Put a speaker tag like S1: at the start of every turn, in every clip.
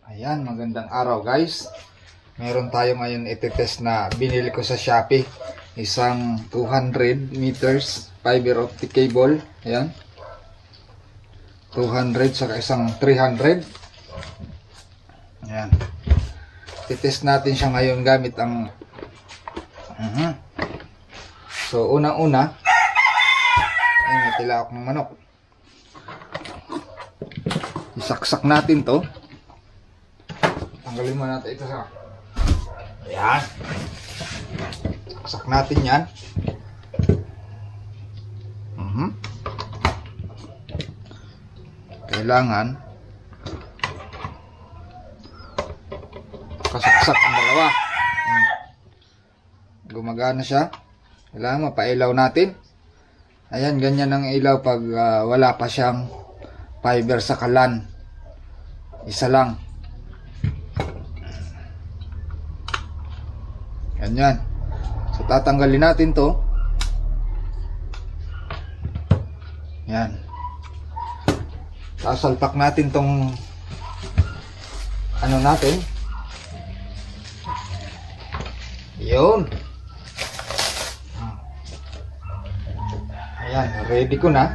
S1: Ayan, magandang araw guys. Meron tayo ngayon itetest na binili ko sa Shopee. Isang 200 meters fiber optic cable. Ayan. 200 saka isang 300. Ayan. Itetest natin siya ngayon gamit ang So unang-una, ayan, may tila akong manok. Isaksak natin to. Tanggalin mo natin ito sa. Ayan. Saksak natin yan. Kailangan kasaksak ang dalawa. Gumagana siya. Kailangan mapailaw natin. Ayan, ganyan ang ilaw pag wala pa siyang fiber sa kalan. Isa lang. Ganyan. So tatanggalin natin to. Yan. Sasalpak natin tong ano natin. Yun. Ayan, ready ko na.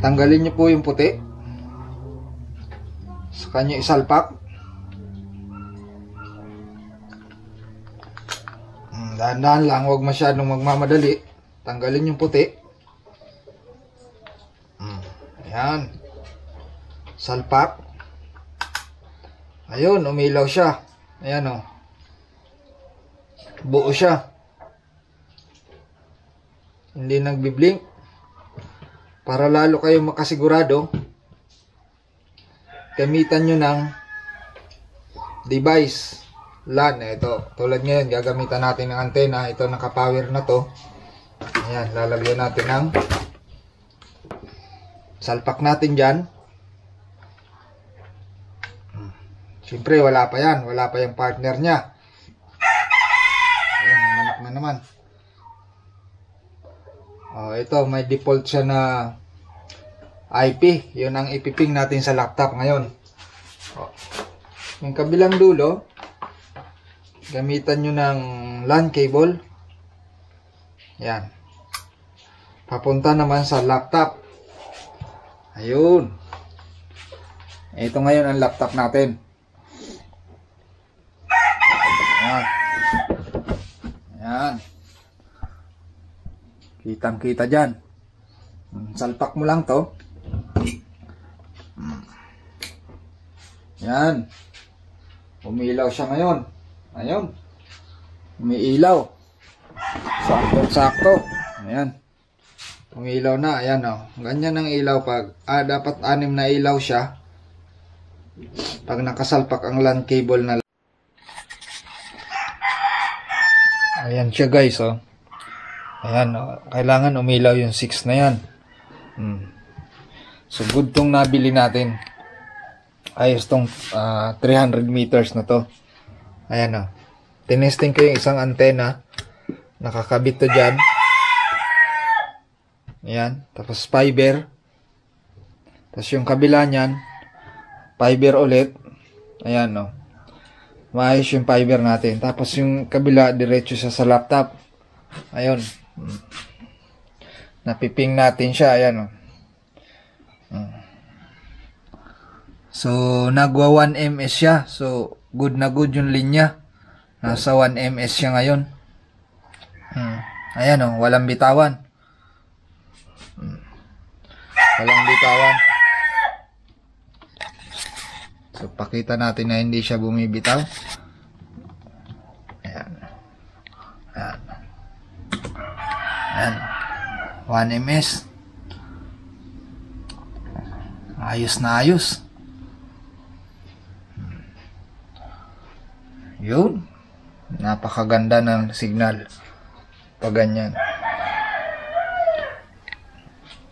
S1: Tanggalin niyo po yung puti. Sa kanya isalpak. Dahan-dahan lang, huwag masyadong magmamadali. Tanggalin yung puti. Ayan. Salpak. Ayun, umilaw siya. Ayan o. Buo siya. Hindi nagbiblink. Para lalo kayo makasigurado, gamitan nyo ng device. LAN. Ito. Tulad ngayon, gagamitan natin ng antena. Ito, nakapower na to. Ayan, lalagyan natin ng salpak natin dyan. Siyempre, wala pa yan. Wala pa yung partner niya. Ayan, manak na naman. Ito, may default siya na IP. Yun ang ipiping natin sa laptop ngayon. Yung kabilang dulo, gamitan nyo ng LAN cable. Yan. Papunta naman sa laptop. Ayun. Ito ngayon ang laptop natin. Ayan. Ayan. Kitang-kita dyan. Salpak mo lang to. Yan. Umilaw siya ngayon. Ayun. Umiilaw. Sakto-sakto. Ayan. Umilaw na. Ayan o. Ganyan ang ilaw pag dapat 6 na ilaw siya. Pag nakasalpak ang LAN cable na. Ayan siya guys o. Ayan o. Kailangan umilaw yung 6 na yan. So good tong nabili natin. Ayos tong 300 meters na to. Ayan o. Tinesting ko yung isang antena. Nakakabit to dyan. Ayan. Tapos fiber. Tapos yung kabila nyan, fiber ulit. Ayan o. Maayos yung fiber natin. Tapos yung kabila, diretso siya sa laptop. Ayun. Napiping natin siya. Ayan o. So, nagwa 1 ms siya. So, good na good yung linya. Nasa 1 ms siya ngayon. Ayan o, walang bitawan. Walang bitawan. So, pakita natin na hindi siya bumibitaw. Ayan. Ayan. Ayan. 1 ms. Ayos na ayos. Yun. Napakaganda ng signal. Pag ganyan.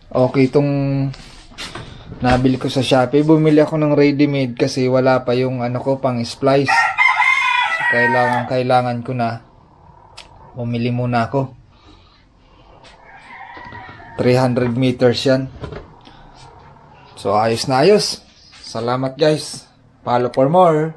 S1: Okay itong nabili ko sa Shopee. Bumili ako ng ready-made kasi wala pa yung ano ko pang splice. So, kailangan ko na. Bumili muna ako. 300 meters yan. So ayos na ayos. Salamat guys. Follow for more.